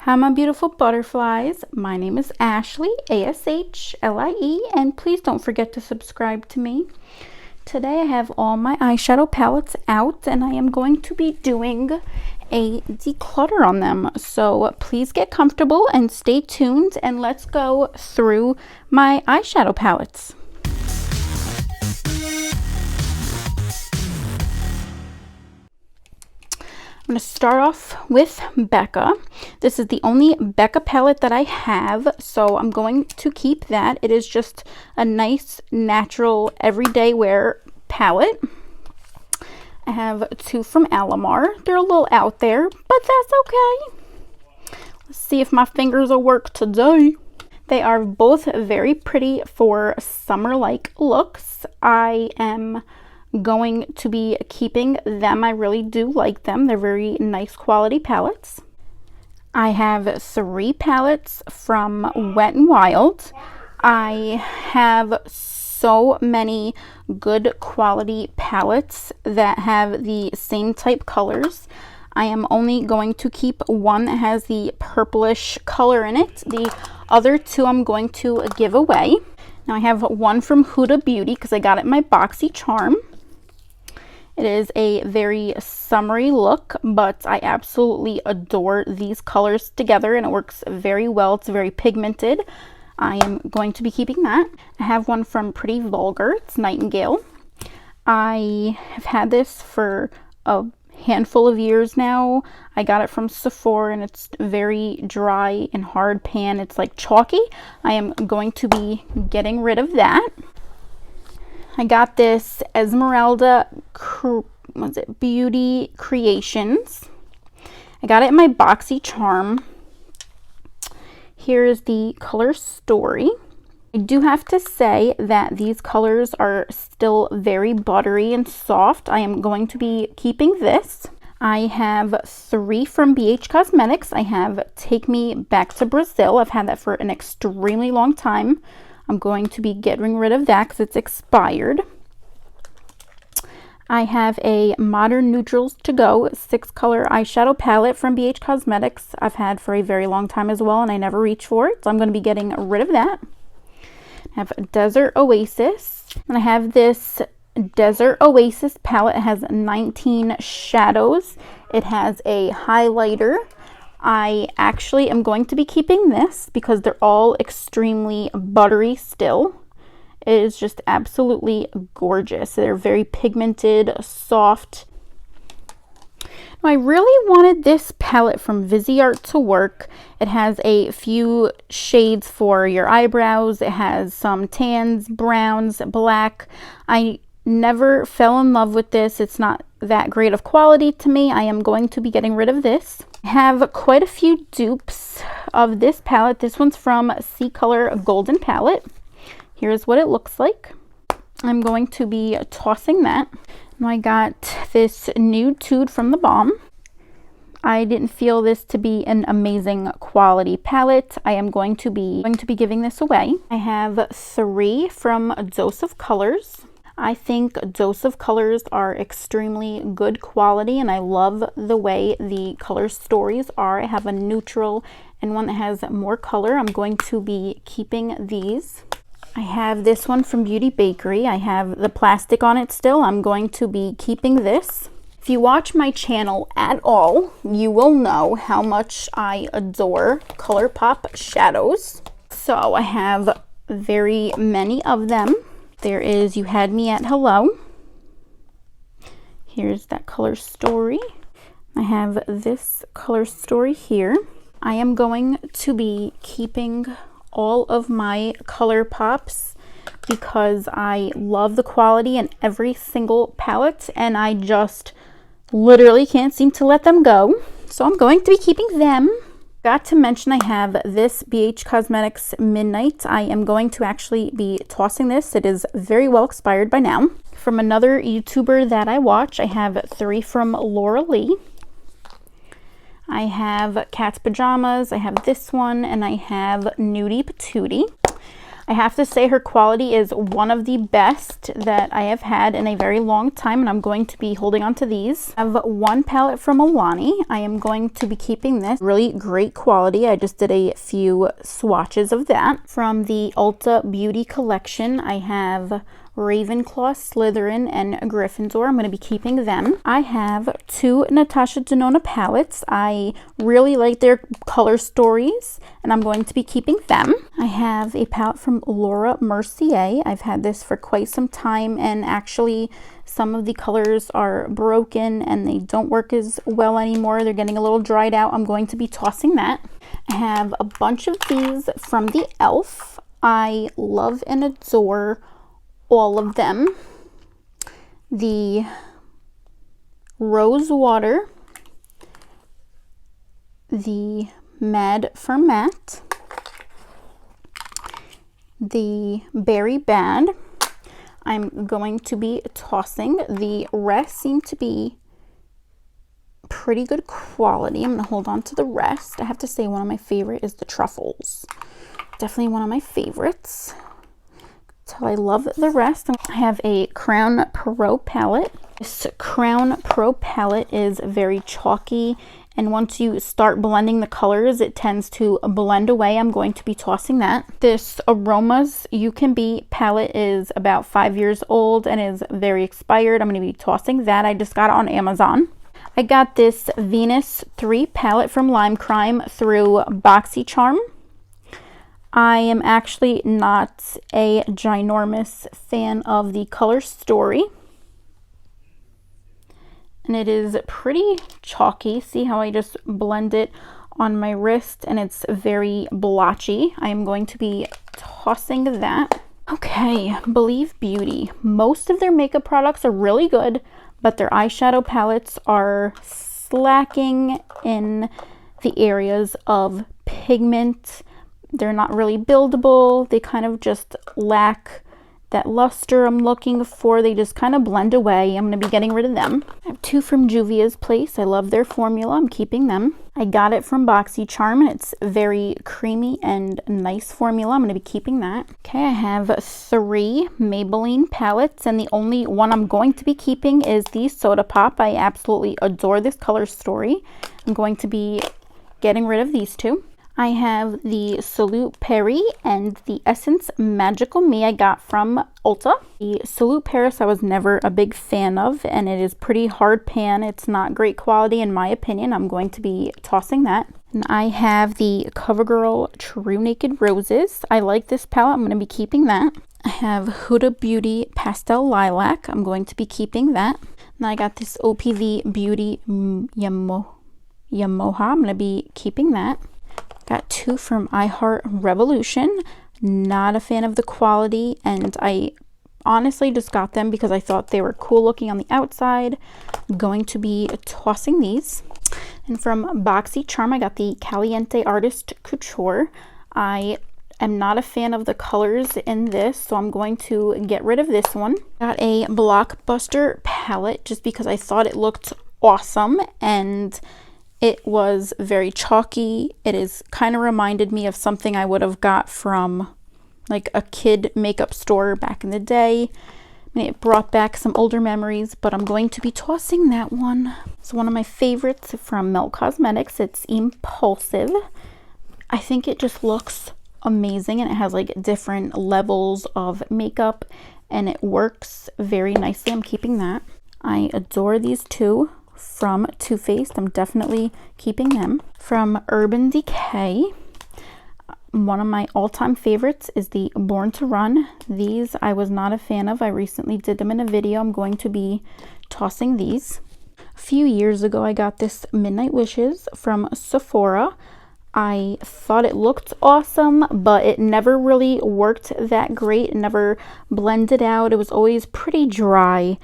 Hi, my beautiful butterflies. My name is Ashlie, Ashlie, and please don't forget to subscribe to me. Today I have all my eyeshadow palettes out and I am going to be doing a declutter on them. So please get comfortable and stay tuned and let's go through my eyeshadow palettes. I'm going to start off with Becca. This is the only Becca palette that I have, so I'm going to keep that. It is just a nice, natural, everyday wear palette. I have two from Alamar. They're a little out there, but that's okay. Let's see if my fingers will work today. They are both very pretty for summer-like looks. I am going to be keeping them. I really do like them. They're very nice quality palettes. I have three palettes from Wet n Wild. I have so many good quality palettes that have the same type colors. I am only going to keep one that has the purplish color in it. The other two I'm going to give away. Now I have one from Huda Beauty because I got it in my Boxy Charm. It is a very summery look, but I absolutely adore these colors together and it works very well. It's very pigmented. I am going to be keeping that. I have one from Pretty Vulgar. It's Nightingale. I have had this for a handful of years now. I got it from Sephora and it's very dry and hard pan. It's like chalky. I am going to be getting rid of that. I got this Esmeralda Beauty Creations. I got it in my Boxy Charm. Here's the color story. I do have to say that these colors are still very buttery and soft. I am going to be keeping this. I have three from BH Cosmetics. I have Take Me Back to Brazil. I've had that for an extremely long time. I'm going to be getting rid of that because it's expired. I have a Modern Neutrals To Go 6-color eyeshadow palette from BH Cosmetics. I've had for a very long time as well and I never reach for it, so I'm going to be getting rid of that. I have Desert Oasis, and I have this Desert Oasis palette. It has 19 shadows. It has a highlighter. I actually am going to be keeping this because they're all extremely buttery still. It is just absolutely gorgeous. They're very pigmented, soft. Now, I really wanted this palette from Viseart to work. It has a few shades for your eyebrows. It has some tans, browns, black. I never fell in love with this. It's not that great of quality to me. I am going to be getting rid of this. I have quite a few dupes of this palette. This one's from C Color Golden Palette. Here's what it looks like. I'm going to be tossing that. Now I got this Nude Tude from The Balm. I didn't feel this to be an amazing quality palette. I am going to be giving this away. I have three from Dose of Colors. I think Dose of Colors are extremely good quality and I love the way the color stories are. I have a neutral and one that has more color. I'm going to be keeping these. I have this one from Beauty Bakery. I have the plastic on it still. I'm going to be keeping this. If you watch my channel at all, you will know how much I adore ColourPop shadows. So I have very many of them. There is You Had Me at Hello. Here's that color story. I have this color story here. I am going to be keeping all of my ColourPops because I love the quality in every single palette and I just literally can't seem to let them go. So I'm going to be keeping them. Got to mention I have this BH Cosmetics Midnight. I am going to actually be tossing this. It is very well expired by now. From another YouTuber that I watch, I have three from Laura Lee. I have Cat's Pajamas, I have this one, and I have Nudie Patootie. I have to say her quality is one of the best that I have had in a very long time, and I'm going to be holding on to these. I have one palette from Alani. I am going to be keeping this. Really great quality. I just did a few swatches of that. From the Ulta Beauty collection, I have Ravenclaw, Slytherin, and Gryffindor. I'm going to be keeping them. I have two Natasha Denona palettes. I really like their color stories, and I'm going to be keeping them. I have a palette from Laura Mercier. I've had this for quite some time, and actually some of the colors are broken and they don't work as well anymore. They're getting a little dried out. I'm going to be tossing that. I have a bunch of these from the e.l.f. I love and adore all of them. The Rose Water, the Mad for Matte, the Berry Bad. I'm going to be tossing. The rest seem to be pretty good quality. I'm going to hold on to the rest. I have to say one of my favorite is the Truffles. Definitely one of my favorites. So I love the rest. I have a Crown Pro palette. This Crown Pro palette is very chalky, and once you start blending the colors, it tends to blend away. I'm going to be tossing that. This Aromas You Can Be palette is about 5 years old and is very expired. I'm going to be tossing that. I just got it on Amazon. I got this Venus 3 palette from Lime Crime through BoxyCharm. I am actually not a ginormous fan of the color story. And it is pretty chalky. See how I just blend it on my wrist and it's very blotchy. I am going to be tossing that. Okay, Believe Beauty. Most of their makeup products are really good, but their eyeshadow palettes are slacking in the areas of pigment. They're not really buildable. They kind of just lack that luster I'm looking for. They just kind of blend away. I'm going to be getting rid of them. I have two from Juvia's Place. I love their formula. I'm keeping them. I got it from BoxyCharm, and it's very creamy and nice formula. I'm going to be keeping that. Okay, I have 3 Maybelline palettes, and the only one I'm going to be keeping is the Soda Pop. I absolutely adore this color story. I'm going to be getting rid of these two. I have the Salute Perry and the Essence Magical Me I got from Ulta. The Salute Paris I was never a big fan of, and it is pretty hard pan. It's not great quality in my opinion. I'm going to be tossing that. And I have the CoverGirl True Naked Roses. I like this palette. I'm going to be keeping that. I have Huda Beauty Pastel Lilac. I'm going to be keeping that. And I got this OPV Beauty Yamoha. I'm going to be keeping that. Got 2 from iHeart Revolution. Not a fan of the quality, and I honestly just got them because I thought they were cool looking on the outside. I'm going to be tossing these. And from BoxyCharm, I got the Caliente Artist Couture. I am not a fan of the colors in this, so I'm going to get rid of this one. Got a Blockbuster palette just because I thought it looked awesome, and it was very chalky. It is kind of reminded me of something I would have got from like a kid makeup store back in the day. I mean, it brought back some older memories, but I'm going to be tossing that one. It's one of my favorites from Melt Cosmetics. It's Impulsive. I think it just looks amazing, and it has like different levels of makeup, and it works very nicely. I'm keeping that. I adore these two from Too Faced. I'm definitely keeping them. From Urban Decay, one of my all-time favorites is the Born to Run. These I was not a fan of. I recently did them in a video. I'm going to be tossing these. A few years ago, I got this Midnight Wishes from Sephora. I thought it looked awesome, but it never really worked that great. It never blended out. It was always pretty dry.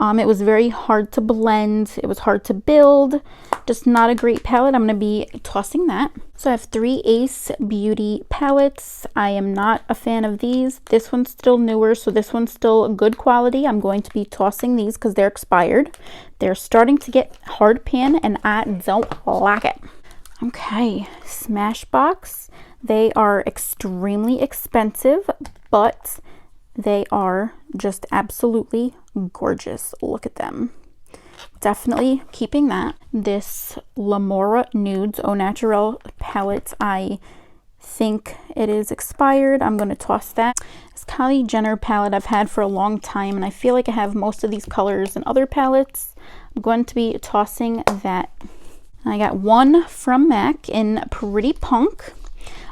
It was very hard to blend. It was hard to build. Just not a great palette. I'm going to be tossing that. So I have 3 Ace Beauty palettes. I am not a fan of these. This one's still newer, so this one's still good quality. I'm going to be tossing these because they're expired. They're starting to get hard pan, and I don't like it. Okay, Smashbox. They are extremely expensive, but they are just absolutely gorgeous. Look at them. Definitely keeping that. This Lamora Nudes Au Naturel palette, I think it is expired. I'm going to toss that. This Kylie Jenner palette I've had for a long time, and I feel like I have most of these colors in other palettes. I'm going to be tossing that. I got one from MAC in Pretty Punk.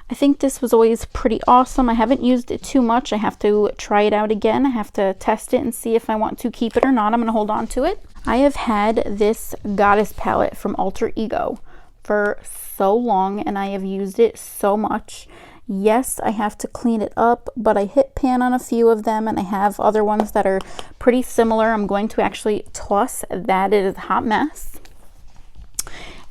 I think this was always pretty awesome. I haven't used it too much. I have to try it out again. I have to test it and see if I want to keep it or not. I'm going to hold on to it. I have had this Goddess palette from Alter Ego for so long, and I have used it so much. Yes, I have to clean it up, but I hit pan on a few of them, and I have other ones that are pretty similar. I'm going to actually toss that. It is a hot mess.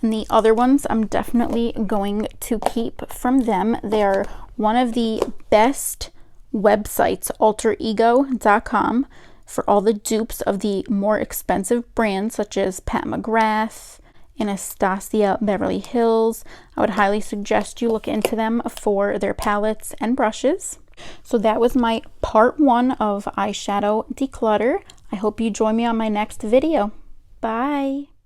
And the other ones I'm definitely going to keep from them. They're one of the best websites, alterego.com, for all the dupes of the more expensive brands such as Pat McGrath, Anastasia Beverly Hills. I would highly suggest you look into them for their palettes and brushes. So that was my part 1 of eyeshadow declutter. I hope you join me on my next video. Bye!